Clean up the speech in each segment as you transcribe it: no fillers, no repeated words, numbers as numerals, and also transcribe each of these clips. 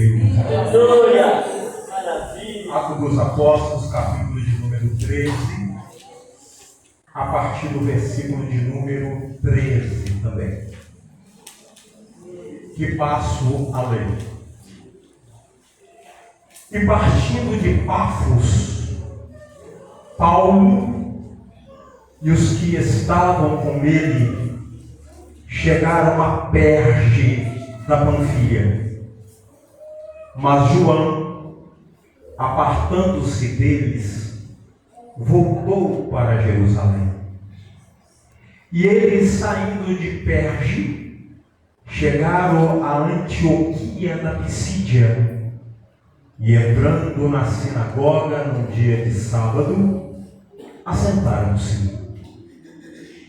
Deus. Aleluia! Maravilha! Atos dos Apóstolos, capítulo de número 13, a partir do versículo de número 13 também, que passo a ler. E partindo de Pafos, Paulo e os que estavam com ele chegaram a Perge da Panfilha. Mas João, apartando-se deles, voltou para Jerusalém. E eles, saindo de Perge, chegaram a Antioquia da Pisídia. E entrando na sinagoga no dia de sábado, assentaram-se.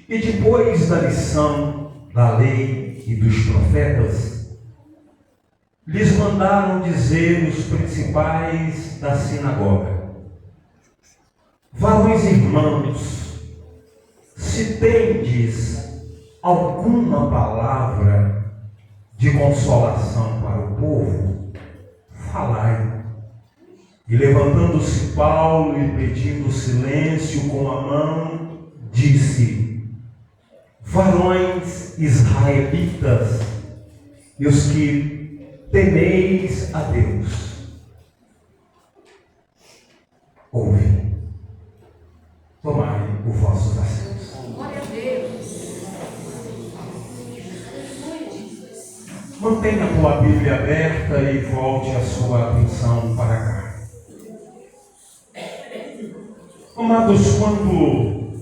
E depois da lição da lei e dos profetas, lhes mandaram dizer os principais da sinagoga: varões irmãos, se tendes alguma palavra de consolação para o povo, falai. E levantando-se Paulo e pedindo silêncio com a mão, disse: varões israelitas, e os que temeis a Deus, ouve, tomai os vossos assentos. Glória a Deus. Mantenha a tua Bíblia aberta e volte a sua atenção para cá. Amados, quando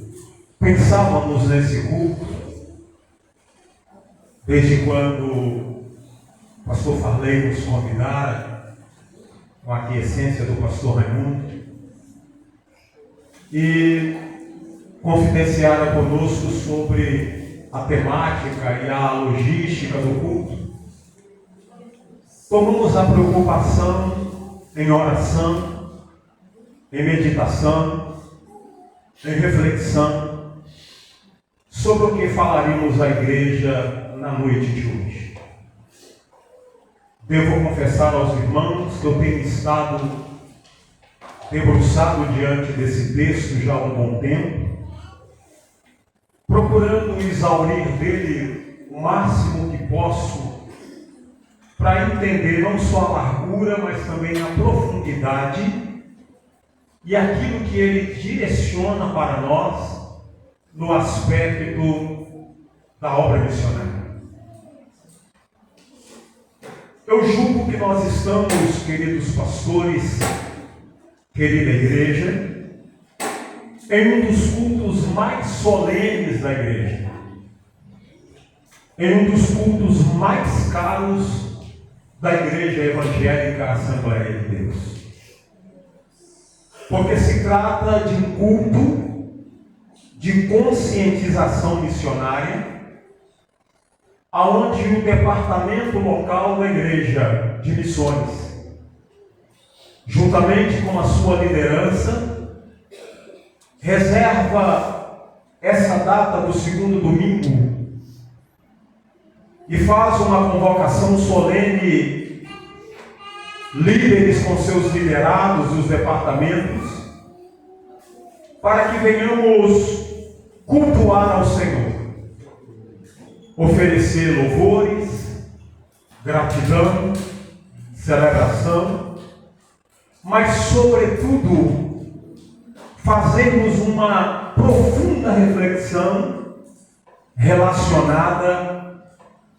pensávamos nesse culto, desde quando o pastor Farley nos convidara, com a aquiescência do pastor Raimundo, e confidenciara conosco sobre a temática e a logística do culto, tomamos a preocupação em oração, em meditação, em reflexão sobre o que falaríamos à igreja na noite de hoje. Devo confessar aos irmãos que eu tenho estado debruçado diante desse texto já há um bom tempo, procurando exaurir dele o máximo que posso para entender não só a largura, mas também a profundidade e aquilo que ele direciona para nós no aspecto da obra missionária. Eu julgo que nós estamos, queridos pastores, querida igreja, em um dos cultos mais solenes da igreja, em um dos cultos mais caros da Igreja Evangélica Assembleia de Deus. Porque se trata de um culto de conscientização missionária, aonde o departamento local da Igreja de Missões, juntamente com a sua liderança, reserva essa data do segundo domingo e faz uma convocação solene, líderes com seus liderados e os departamentos, para que venhamos cultuar ao Senhor, oferecer louvores, gratidão, celebração, mas sobretudo fazermos uma profunda reflexão relacionada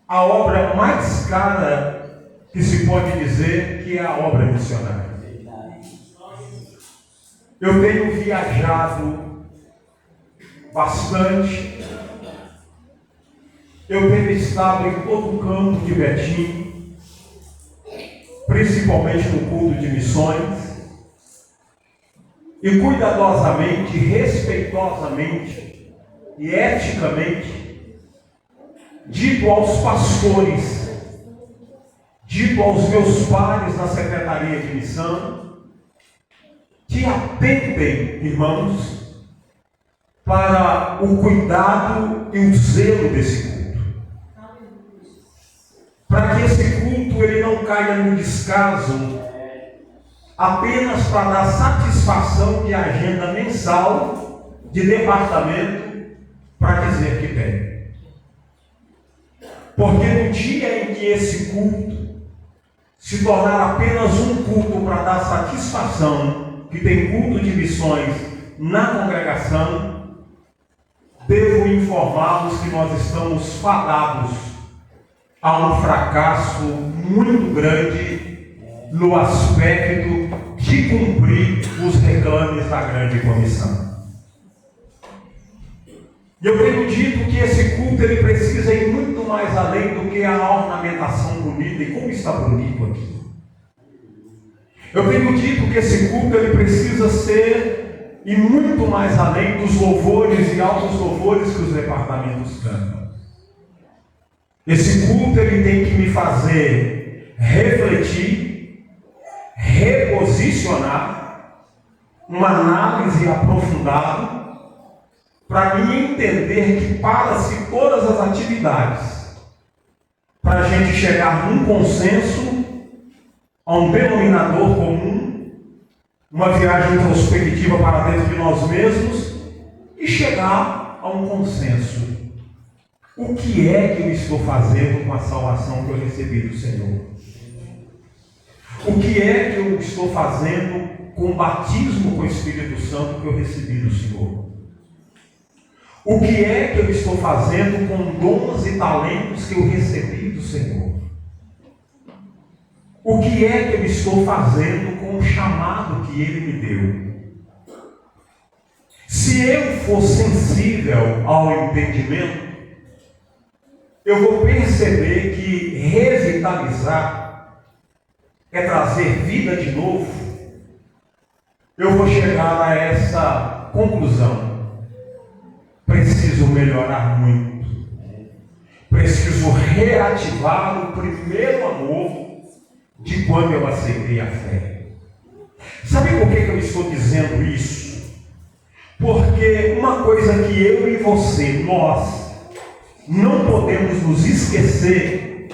à obra mais cara que se pode dizer, que é a obra missionária. Eu tenho viajado bastante, eu tenho estado em todo o campo de Betim, principalmente no culto de missões, e cuidadosamente, respeitosamente e eticamente dito aos pastores, dito aos meus pares na Secretaria de Missão, que atentem, irmãos, para o cuidado e o zelo desse culto. Para que esse culto ele não caia no descaso apenas para dar satisfação de agenda mensal de departamento para dizer que tem. Porque no dia em que esse culto se tornar apenas um culto para dar satisfação, que tem culto de missões na congregação, devo informá-los que nós estamos fadados a um fracasso muito grande no aspecto de cumprir os reclames da grande comissão. E eu tenho dito que esse culto ele precisa ir muito mais além do que a ornamentação bonita, e como está bonito aqui. Eu tenho dito que esse culto ele precisa ser ir muito mais além dos louvores e altos louvores que os departamentos cantam. Esse culto ele tem que me fazer refletir, reposicionar, uma análise aprofundada, para mim entender que para-se todas as atividades, para a gente chegar num consenso, a um denominador comum, uma viagem introspectiva para dentro de nós mesmos e chegar a um consenso. O que é que eu estou fazendo com a salvação que eu recebi do Senhor? O que é que eu estou fazendo com o batismo com o Espírito Santo que eu recebi do Senhor? O que é que eu estou fazendo com dons e talentos que eu recebi do Senhor? O que é que eu estou fazendo com o chamado que Ele me deu? Se eu for sensível ao entendimento, eu vou perceber que revitalizar é trazer vida de novo. Eu vou chegar a essa conclusão. Preciso melhorar muito. Preciso reativar o primeiro amor de quando eu aceitei a fé. Sabe por que eu estou dizendo isso? Porque uma coisa que eu e você, nós, não podemos nos esquecer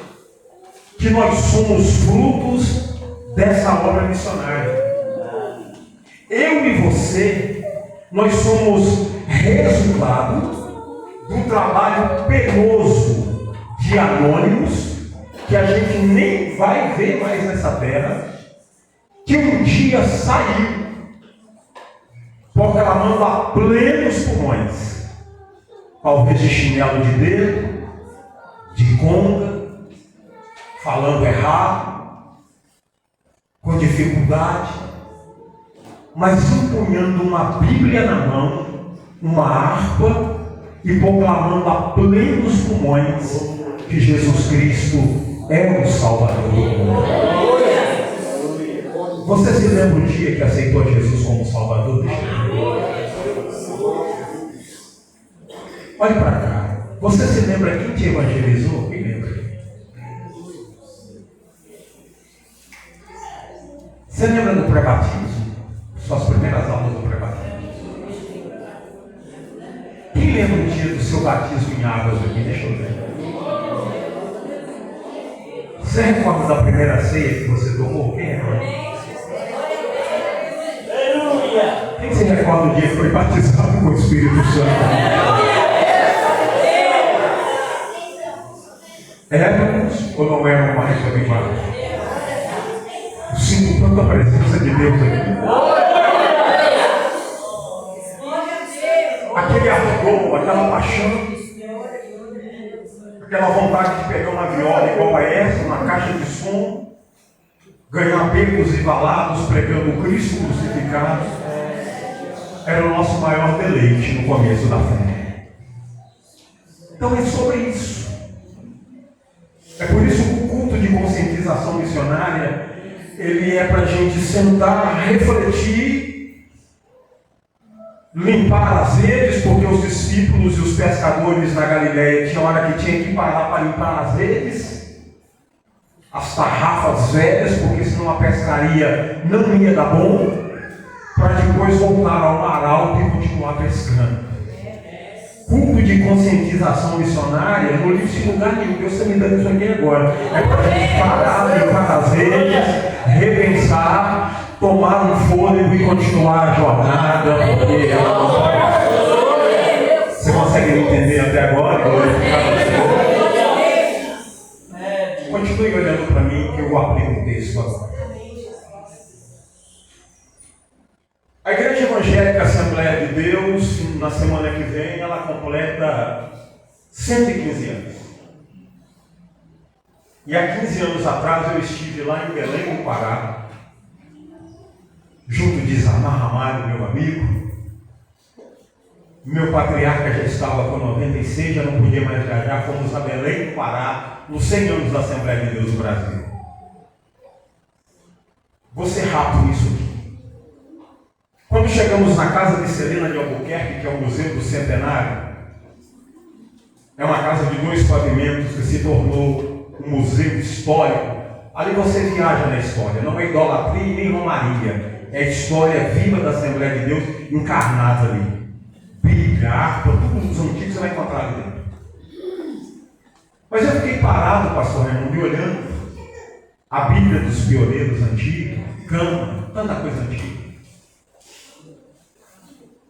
que nós somos frutos dessa obra missionária. Eu e você, nós somos resultado do trabalho penoso de anônimos que a gente nem vai ver mais nessa terra, que um dia saiu proclamando a plenos pulmões, talvez de chinelo de dedo, de conga, falando errado, com dificuldade, mas empunhando uma Bíblia na mão, uma harpa, e proclamando a plenos pulmões que Jesus Cristo é o Salvador do mundo. Você se lembra o dia que aceitou Jesus como Salvador? Olhe para cá. Você se lembra quem te evangelizou? Quem lembra? Você lembra do pré-batismo? Suas primeiras aulas do pré-batismo? Quem lembra o dia do seu batismo em águas aqui? Deixa eu ver. Você recorda da primeira ceia que você tomou? Quem é? Quem se recorda do dia que foi batizado com o Espírito Santo? Éramos ou não eram mais animados? Eu sinto tanta presença de Deus aqui. Aquele ardor, aquela paixão, aquela vontade de pegar uma viola igual a essa, uma caixa de som, ganhar becos e valados pregando o Cristo crucificado, era o nosso maior deleite no começo da fé. Então é sobre isso. É por isso que o culto de conscientização missionária, ele é para a gente sentar, refletir, limpar as redes, porque os discípulos e os pescadores na Galileia tinha hora que tinha que parar para limpar as redes, as tarrafas velhas, porque senão a pescaria não ia dar bom, para depois voltar ao mar alto e continuar pescando. culto de conscientização missionária, não livro em lugar nenhum. Deus está me dando isso aqui agora. É para a gente parar de várias vezes, repensar, tomar um fôlego e continuar a jornada, porque ela não pode. Você consegue me entender até agora? Continue olhando para mim que eu aplico o texto agora. A Igreja Evangélica Assembleia de Deus, na semana que vem, ela completa 115 anos. E há 15 anos atrás eu estive lá em Belém, no Pará, junto de Zamar Ramalho, meu amigo. Meu patriarca já estava com 96, já não podia mais viajar. Fomos a Belém, no Pará, nos 100 anos da Assembleia de Deus no Brasil. Vou ser rápido nisso aqui. Quando chegamos na casa de Celina de Albuquerque, que é o Museu do Centenário, é uma casa de 2 pavimentos que se tornou um museu histórico. Ali você viaja na história, não é idolatria nem romaria, é a história viva da Assembleia de Deus encarnada ali. Bíblia, harpa, tudo os antigos você vai encontrar ali dentro. Mas eu fiquei parado, pastor Raimundo, e olhando a Bíblia dos pioneiros antigos, Cama, tanta coisa antiga.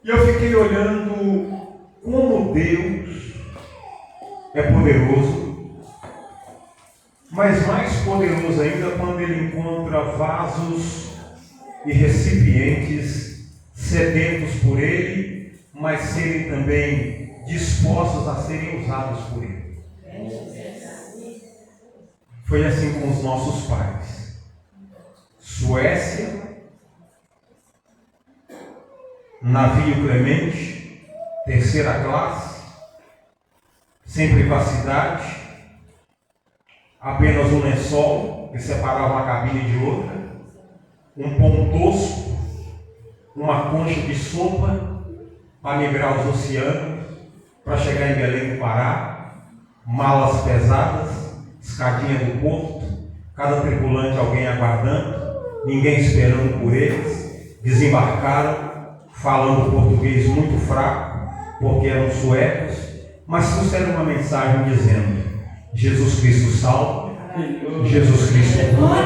E eu fiquei olhando como Deus é poderoso, mas mais poderoso ainda quando Ele encontra vasos e recipientes sedentos por Ele, mas serem também dispostos a serem usados por Ele. Foi assim com os nossos pais. Suécia, navio Clemente, 3ª classe, sem privacidade, apenas um lençol que separava uma cabine de outra, um pão tosco, uma concha de sopa para migrar os oceanos, para chegar em Belém do Pará, malas pesadas, escadinha do porto, cada tripulante alguém aguardando, ninguém esperando por eles, desembarcaram, falando português muito fraco, porque eram suecos, mas trouxeram uma mensagem dizendo: Jesus Cristo salva, Jesus Cristo cura,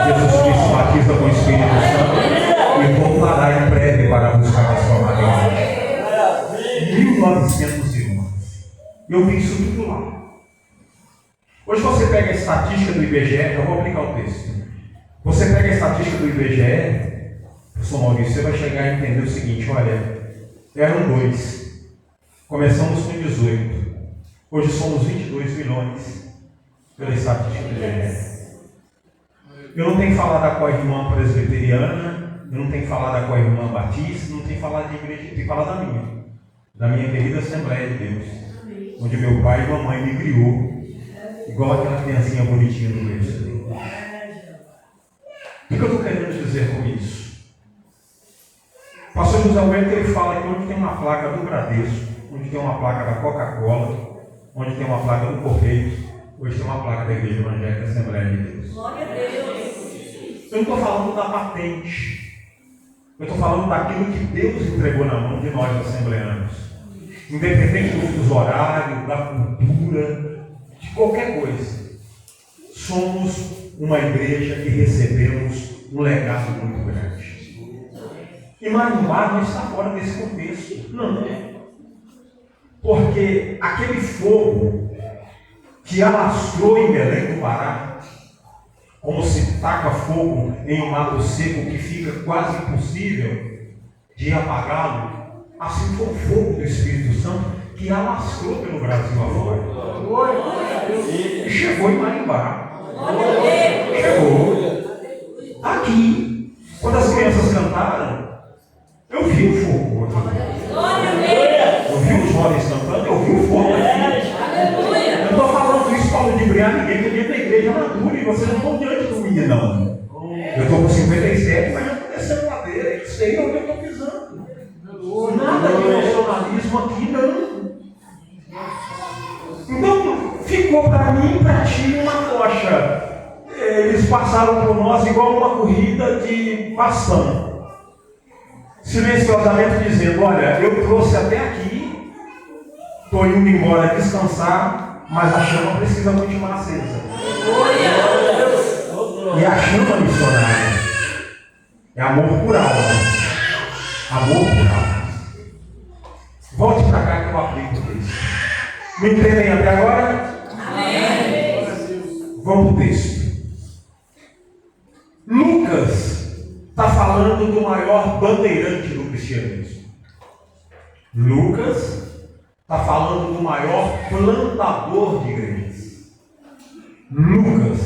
Jesus Cristo batiza com o Espírito Santo e voltará em breve para buscar a sua igreja. 1911. Eu vi isso tudo lá. Hoje você pega a estatística do IBGE, eu vou aplicar o texto. Você pega a estatística do IBGE, professor Maurício, você vai chegar a entender o seguinte: olha, eram 2, começamos com 18, hoje somos 22 milhões pela estatística do IBGE. Eu não tenho que falar da co-irmã presbiteriana, eu não tenho que falar da co-irmã batista, não tenho que falar de igreja, eu tenho que falar da minha querida Assembleia de Deus, onde meu pai e mamãe me criou, igual aquela criancinha bonitinha do berço. O que eu estou querendo dizer com isso? O pastor José Alberto, ele fala que onde tem uma placa do Bradesco, onde tem uma placa da Coca-Cola, onde tem uma placa do Correio, hoje tem uma placa da Igreja Evangélica Assembleia de Deus. Glória a Deus. Eu não estou falando da patente, eu estou falando daquilo que Deus entregou na mão de nós assembleanos. Independente do fuso horário, da cultura, de qualquer coisa. Somos uma igreja que recebemos um legado muito grande. E Maringá não está fora desse contexto. Não. Porque aquele fogo que alastrou em Belém do Pará, como se taca fogo em um mato seco que fica quase impossível de apagá-lo, assim foi o fogo do Espírito Santo que alastrou pelo Brasil afora. E chegou em Maringá. Chegou. Aqui, quando as crianças cantaram, eu vi o fogo aqui. Eu vi os jovens cantando, eu vi o fogo aqui. Eu não estou falando isso para ludibriar ninguém, porque dentro da igreja madura e vocês não estão diante do menino, não. Eu estou com 57, mas já estou descendo ladeira, eu sei onde eu estou pisando. Nada de emocionalismo aqui, não. Então, ficou para mim e para ti uma tocha. Eles passaram por nós igual uma corrida de bastão. Silenciosamente dizendo: olha, eu trouxe até aqui, Estou indo embora descansar, mas a chama precisa continuar acesa. E a chama missionária é amor por alma. Amor por alma. Volte para cá que eu aplico isso. Me entendem até agora? Amém. Vamos para o texto. Lucas está falando do maior bandeirante do cristianismo. Lucas está falando do maior plantador de igrejas. Lucas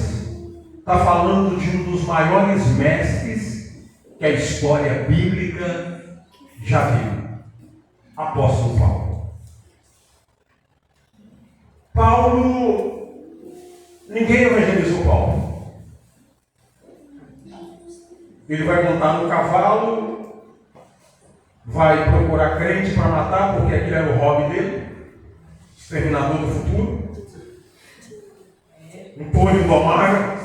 está falando de um dos maiores mestres que a história bíblica já viu. Apóstolo Paulo. Paulo, ninguém evangelizou Paulo. Ele vai montar no cavalo, vai procurar crente para matar, porque aquilo era o hobby dele, exterminador do futuro, um touro indomável.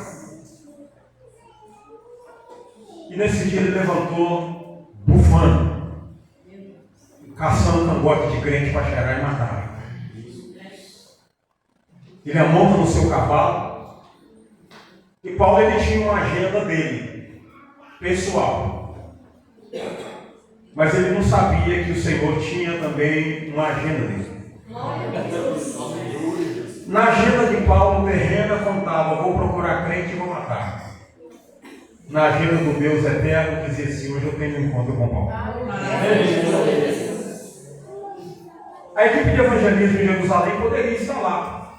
E nesse dia ele levantou bufando, caçando cangote de crente para cheirar e matar. Ele monta no seu cavalo, e Paulo ele tinha uma agenda dele, pessoal. Mas ele não sabia que o Senhor tinha também uma agenda dele. Na agenda de Paulo, terrena contava: vou procurar crente e vou matar. Na agenda do Deus eterno, dizia assim: hoje eu tenho um encontro com Paulo. A equipe de evangelismo em Jerusalém poderia estar lá,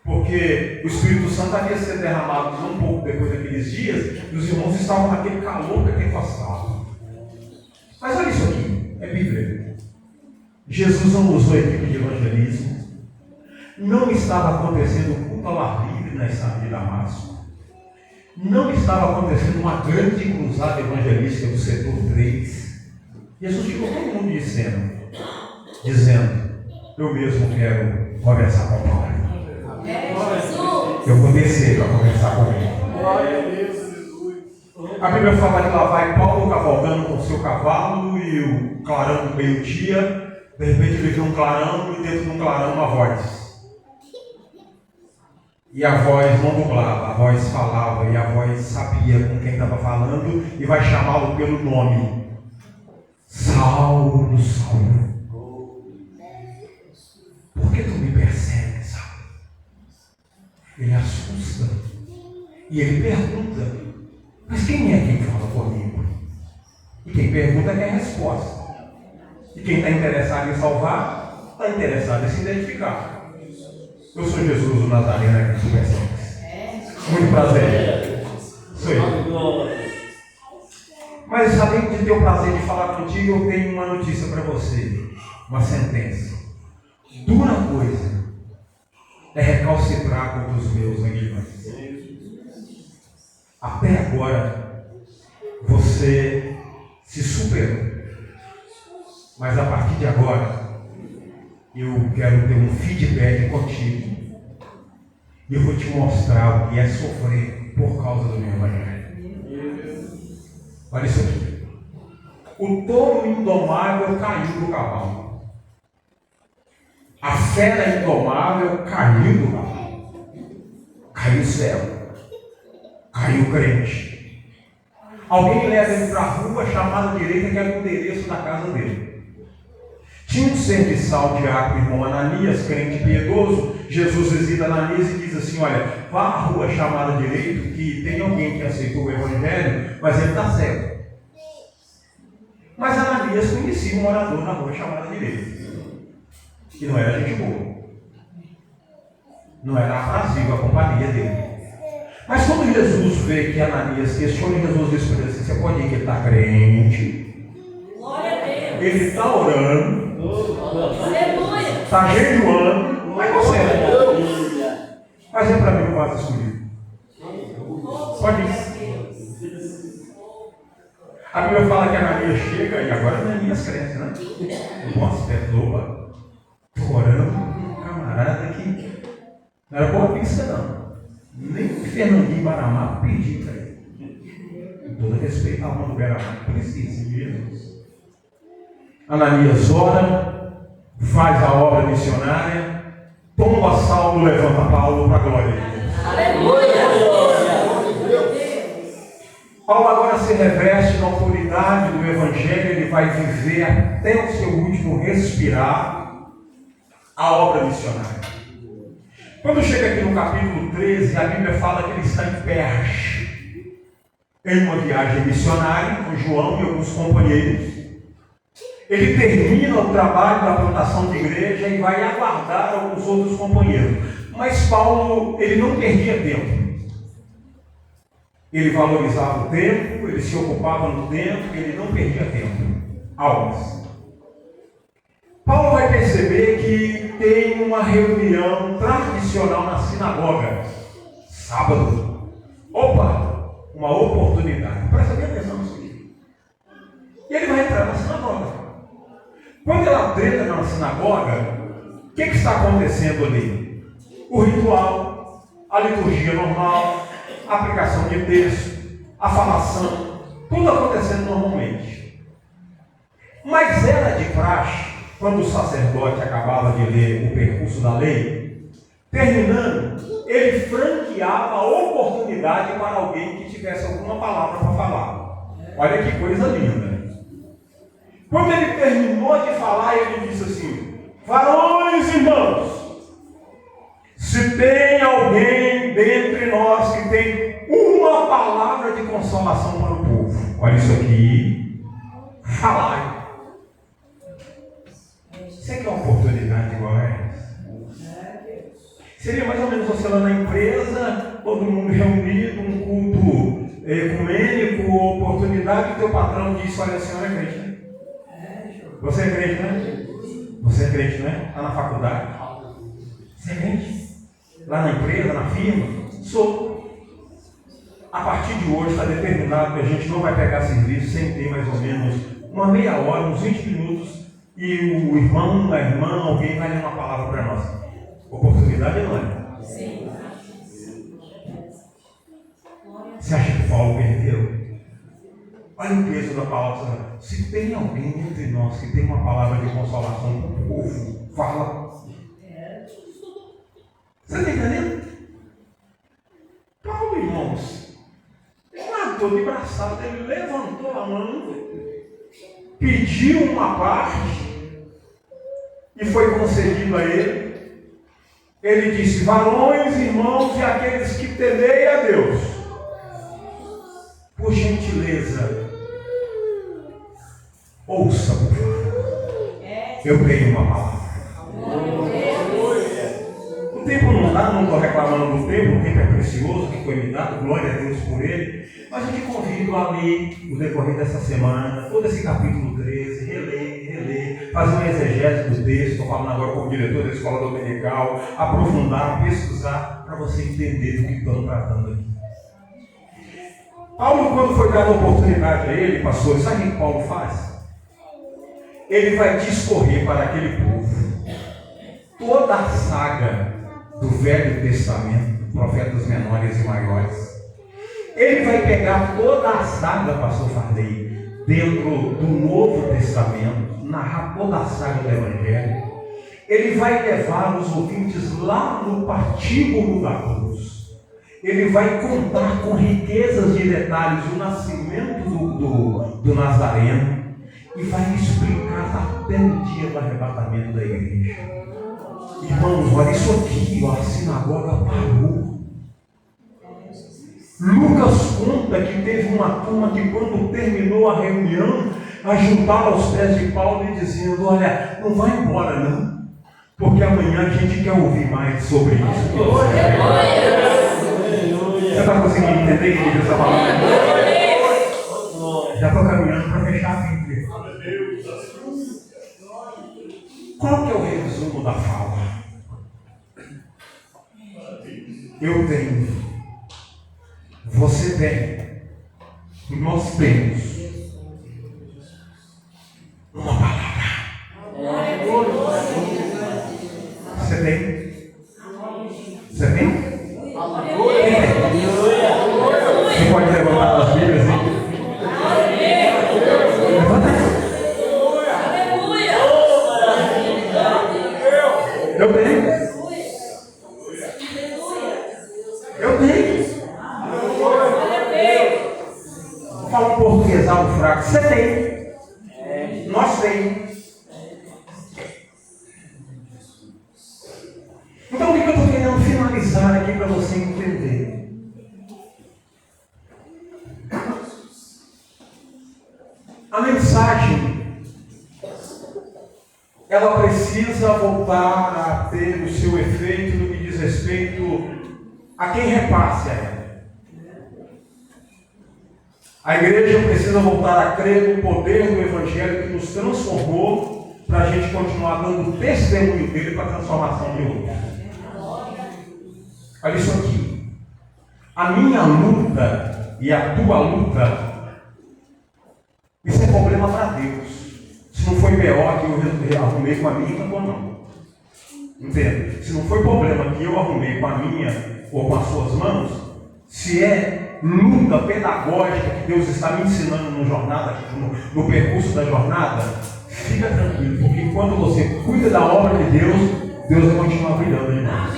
porque o Espírito Santo havia sido derramado um pouco depois daqueles dias, e os irmãos estavam naquele calor pentecostal. Mas olha isso aqui, é Bíblia. Jesus não usou a equipe de evangelismo, não estava acontecendo culto ao ar livre na estrada de Damasco, não estava acontecendo uma grande cruzada evangelística do setor 3. Jesus ficou todo mundo dizendo: eu mesmo quero conversar com Paulo. Eu vou descer para conversar com ele. A Bíblia fala que lá vai Paulo cavalgando com o seu cavalo e o clarão do meio-dia. De repente ele viu um clarão e dentro de um clarão uma voz. E a voz não dublava, a voz falava, e a voz sabia com quem estava falando e vai chamá-lo pelo nome: Saulo, Saulo, por que tu me persegues, Saulo? Ele assusta e ele pergunta: mas quem é quem fala comigo? E quem pergunta quer a resposta. E quem está interessado em salvar, está interessado em se identificar. Eu sou Jesus o Nazareno aqui, muito prazer. Sou eu. Mas além de ter o prazer de falar contigo, eu tenho uma notícia para você. Uma sentença. Dura coisa é recalcitrar contra os meus aguilhões. Até agora você se superou. Mas a partir de agora eu quero ter um feedback contigo. E eu vou te mostrar o que é sofrer por causa do meu evangelho. Olha isso aqui. O touro indomável caiu do cavalo. A fera indomável caiu do cavalo. Caiu o céu. Caiu o crente. Alguém leva ele para a rua chamada direita, que é o endereço da casa dele. Tinha um serviçal diácono, irmão Ananias, crente piedoso. Jesus visita Ananias e diz assim: olha, vá à rua chamada direito, que tem alguém que aceitou o evangelho, mas ele está cego. Mas Ananias conhecia um morador na rua chamada direito, que não era gente boa, não era aprazível a companhia dele. Mas quando Jesus vê que Ananias questiona, Jesus diz para ele assim: você pode ir que ele está crente, ele está orando, está jejuando, mas consegue. Mas é para mim o vaso escolhido. Pode ir. A Bíblia fala que Ananias chega, e agora Ananias cresce, né? Um bom aspecto, opa, estou orando com um camarada que não era boa vista, não. Nem Fernandinho Baramá pediu para ele. Com todo respeito ao nome do Baramá, precisa de Jesus. Ananias ora, faz a obra missionária, tomba Saulo, levanta Paulo para a glória de Deus. Paulo agora se reveste na autoridade do Evangelho, ele vai viver até o seu último respirar a obra missionária. Quando chega aqui no capítulo 13, a Bíblia fala que ele está em Perge, em uma viagem missionária, com João e alguns companheiros. Ele termina o trabalho da plantação de igreja e vai aguardar alguns outros companheiros. Mas Paulo, ele não perdia tempo. Ele valorizava o tempo, ele se ocupava no tempo, ele não perdia tempo. Aulas. Paulo vai perceber que tem uma reunião tradicional na sinagoga. Sábado. Opa! Uma oportunidade. Presta bem atenção nisso aqui. E ele vai entrar na sinagoga. Quando ela entra na sinagoga, o que está acontecendo ali? O ritual, a liturgia normal, a aplicação de texto, a falação, tudo acontecendo normalmente. Mas era de praxe, quando o sacerdote acabava de ler o percurso da lei, terminando, ele franqueava a oportunidade para alguém que tivesse alguma palavra para falar. Olha que coisa linda. Quando ele terminou de falar, ele disse assim: varões e irmãos, se tem alguém dentre nós que tem uma palavra de consolação para o povo, olha isso aqui, falai. Você quer uma oportunidade igual a essa? Seria mais ou menos você lá na empresa, todo mundo reunido, um culto ecumênico, oportunidade, e o teu patrão disse: olha, a senhora é crente, né? Você é crente, né? Você é crente, né? Está na faculdade? Você é crente? Lá na empresa, na firma? Sou. A partir de hoje está determinado que a gente não vai pegar serviço sem ter mais ou menos uma meia hora, uns 20 minutos, e o irmão, a irmã, alguém vai ler uma palavra para nós. Oportunidade não é? Sim. Você acha que Paulo perdeu? Olha o peso da palavra. Se tem alguém entre nós que tem uma palavra de consolação para o povo, fala. Você está entendendo? Paulo, irmãos, nadou de braçada, ele levantou a mão, pediu uma parte e foi concedido a ele. Ele disse: varões, irmãos e aqueles que temei a Deus, por gentileza, ouça, por favor. Eu tenho uma palavra. O tempo não dá, não estou reclamando do tempo, o tempo é precioso, que foi me dado, glória a Deus por ele. Mas eu te convido a ler, no decorrer dessa semana, todo esse capítulo 13, reler, fazer um exegese do texto. Estou falando agora como diretor da escola dominical, aprofundar, pesquisar, para você entender do que estamos tratando aqui. Paulo, quando foi dada a oportunidade a ele, pastor, sabe o que Paulo faz? Ele vai discorrer para aquele povo toda a saga do Velho Testamento, profetas menores e maiores. Ele vai pegar toda a saga, pastor Farley, dentro do Novo Testamento, narrar toda a saga do Evangelho. Ele vai levar os ouvintes lá no patíbulo da cruz. Ele vai contar com riquezas de detalhes o nascimento do Nazareno e vai explicar até o dia do arrebatamento da igreja. Irmãos, olha isso aqui, a sinagoga parou. Lucas conta que teve uma turma que, quando terminou a reunião, ajuntaram aos pés de Paulo e dizendo: olha, não vai embora não, porque amanhã a gente quer ouvir mais sobre isso. Você está conseguindo entender o que essa palavra? Já estou caminhando para fechar a Bíblia. Qual que é o resumo da fala? Eu tenho, você tem, nós temos uma palavra. Você tem? Você tem? Você pode levantar as Bíblias, hein? Levanta. pesado fraco. Você tem. Nós temos. Então, o que eu estou querendo finalizar aqui para você entender? A mensagem, ela precisa voltar a ter o seu efeito no que diz respeito a quem repasse a ela. A igreja precisa voltar a crer no poder do Evangelho que nos transformou para a gente continuar dando testemunho dele para a transformação de outros. Olha isso aqui. A minha luta e a tua luta, isso é problema para Deus. Se não foi BO que eu arrumei com a minha, então não. Entende? Se não foi problema que eu arrumei com a minha ou com as suas mãos, se é luta pedagógica que Deus está me ensinando no percurso da jornada, fica tranquilo, porque quando você cuida da obra de Deus, Deus vai continuar brilhando em nós.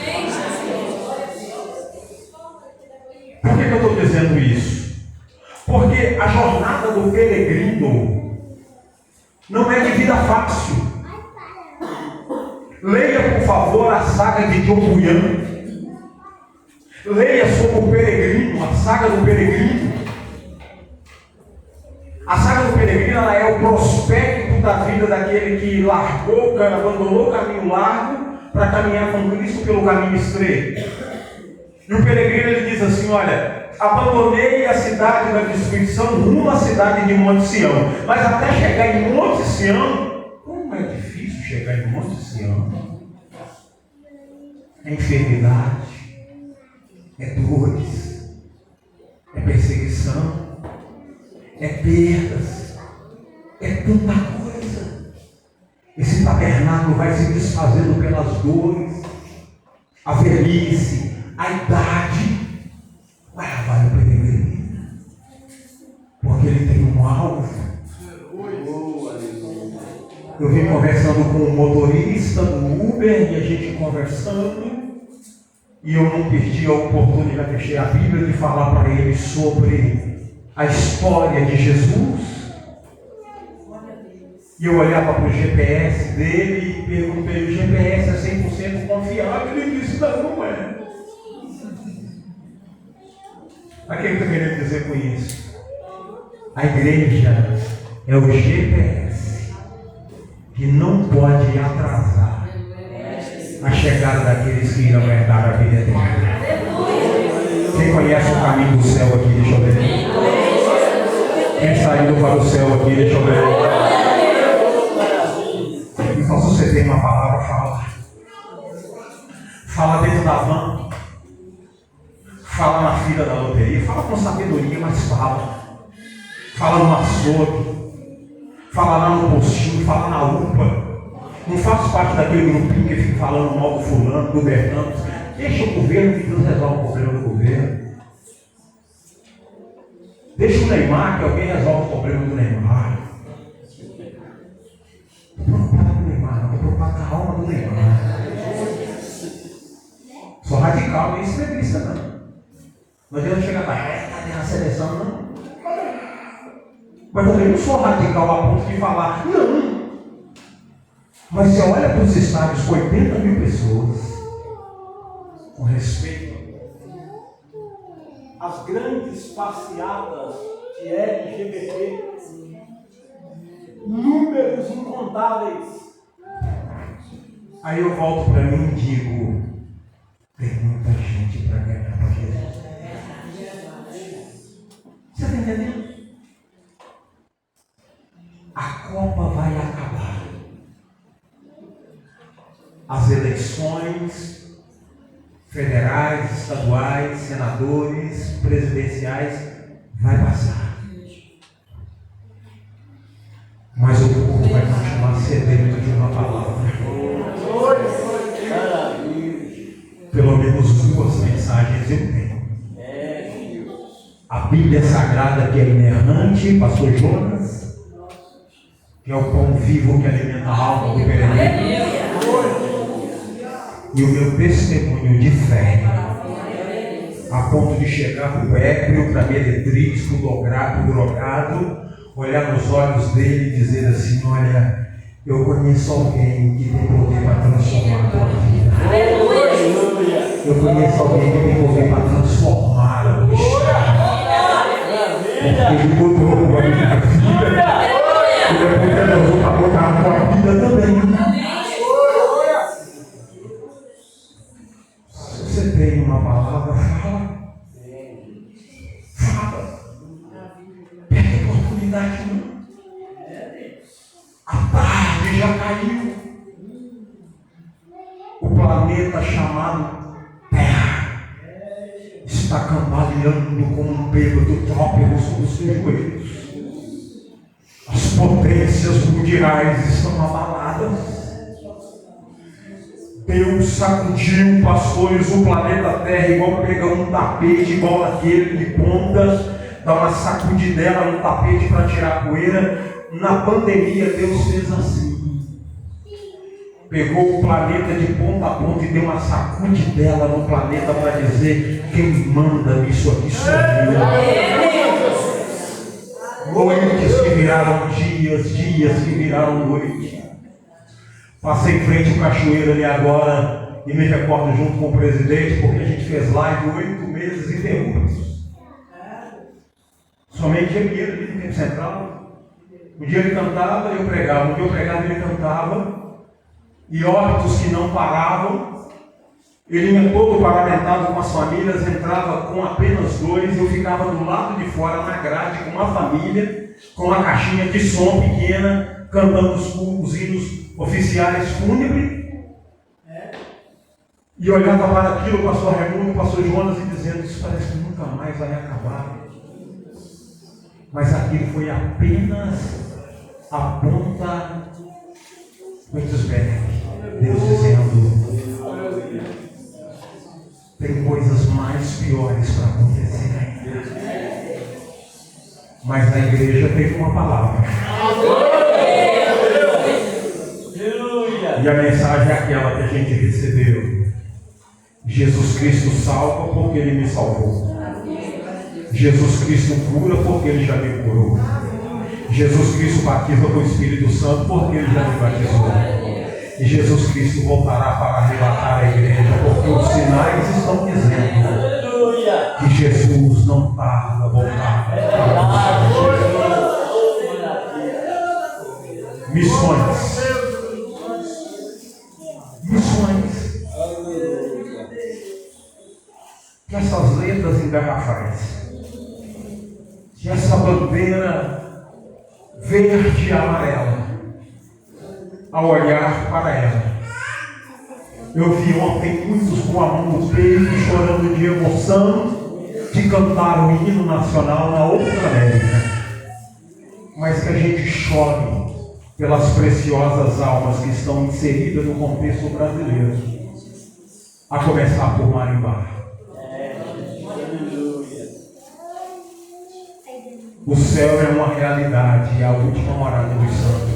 Por que eu estou dizendo isso? Porque a jornada do peregrino não é de vida fácil. Leia, por favor, a saga de John Bunyan. Leia sobre o peregrino, a saga do peregrino. A saga do peregrino, ela é o prospecto da vida daquele que abandonou o caminho largo para caminhar com Cristo pelo caminho estreito. E o peregrino, ele diz assim, olha, abandonei a cidade da destruição rumo à cidade de Monte Sião. Mas até chegar em Monte Sião, como é difícil chegar em Monte Sião? É enfermidade, é dores, é perseguição, é perdas, é tanta coisa. Esse tabernáculo vai se desfazendo pelas dores, a velhice, a idade. Vai o peregrino, porque ele tem um alvo. Eu vim conversando com um motorista do Uber, e a gente conversando, e eu não perdi a oportunidade, deixei a Bíblia, de falar para ele sobre a história de Jesus. E eu olhava para o GPS dele e perguntei: o GPS é 100% confiável? Ele disse: não é. O que eu estou querendo dizer com isso? A igreja é o GPS que não pode atrasar a chegada daqueles que irão herdar a vida eterna. Quem conhece o caminho do céu aqui, deixa eu ver. Quem está indo para o céu aqui, deixa eu ver. Então, se você tem uma palavra, fala. Fala dentro da van. Fala na fila da loteria. Fala com sabedoria, mas fala. Fala no açougue. Fala lá no postinho. Fala na UPA. Não faço parte daquele grupinho que fica falando mal do fulano, do Bertano. Deixa o governo, que Deus resolve o problema do governo. Deixa o Neymar, que alguém resolve o problema do Neymar. Não estou preocupado com o Neymar, não. Estou preocupado com a alma do Neymar. Sou radical, nem extremista, não. Não adianta chegar para cadê a seleção, não. Mas também não sou radical a ponto de falar, não. Mas você olha para os estádios com 80 mil pessoas, com respeito, as grandes passeadas de LGBT, números incontáveis. Aí eu volto para mim e digo: tem muita gente para ganhar para Jesus. Você está entendendo? A Copa vai acabar. As eleições federais, estaduais, senadores, presidenciais vai passar. Mas o povo vai continuar sedento de uma palavra. Pelo menos duas mensagens eu tenho. A Bíblia Sagrada, que é inerrante, pastor Jonas, que é o pão vivo que alimenta a alma do peregrino. E o meu testemunho de fé, a ponto de chegar para o ébrio, para a meretriz, para o drogado, olhar nos olhos dele e dizer assim: olha, eu conheço alguém que tem poder para transformar a tua vida. Eu conheço alguém que tem poder para transformar a tua história. Ele botou a minha vida. Ele é poderoso para botar a tua vida também. Se você tem uma palavra, fala. Fala. Pega a oportunidade, não. A tarde já caiu. O planeta chamado Terra está cambaleando como um bêbado trópico sobre os seus joelhos. As potências mundiais estão abaladas. Deus sacudiu, pastores, o planeta Terra, igual pegar um tapete, igual aquele de pontas, dá uma sacudidela no tapete para tirar a poeira. Na pandemia, Deus fez assim. Pegou o planeta de ponta a ponta e deu uma sacudidela no planeta para dizer: quem manda nisso aqui sou eu. Noites que viraram dias, dias que viraram noite. Passei em frente ao Cachoeira ali agora e me recordo junto com o presidente, porque a gente fez live 8 meses ininterruptos. Somente ele ali no Tempo Central. Um dia ele cantava, eu pregava. Um dia eu pregava, ele cantava. E óbitos que não paravam. Ele ia todo paramentado com as famílias, entrava com apenas 2, eu ficava do lado de fora na grade com uma família, com uma caixinha de som pequena, cantando os hinos oficiais fúnebres. E olhava para aquilo, o pastor Raimundo, o pastor Jonas, e dizendo: isso parece que nunca mais vai acabar. Mas aquilo foi apenas a ponta do iceberg. Deus dizendo: tem coisas mais piores para acontecer ainda. Mas na igreja teve uma palavra. E a mensagem é aquela que a gente recebeu: Jesus Cristo salva porque Ele me salvou. Jesus Cristo cura porque Ele já me curou. Jesus Cristo batiza com o Espírito Santo porque Ele já me batizou. E Jesus Cristo voltará para arrebatar a igreja, porque os sinais estão dizendo que Jesus não tarda a voltar. Missões. Missões. Que essas letras em garrafais, que essa bandeira verde e amarela, ao olhar para ela, eu vi ontem muitos com a mão no peito, chorando de emoção, de cantar o hino nacional na outra América. Mas que a gente chore pelas preciosas almas que estão inseridas no contexto brasileiro, a começar por Marimbá. O céu é uma realidade, é a última morada dos santos.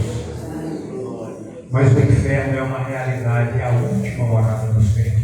Mas o inferno é uma realidade, é a última morada dos perdidos.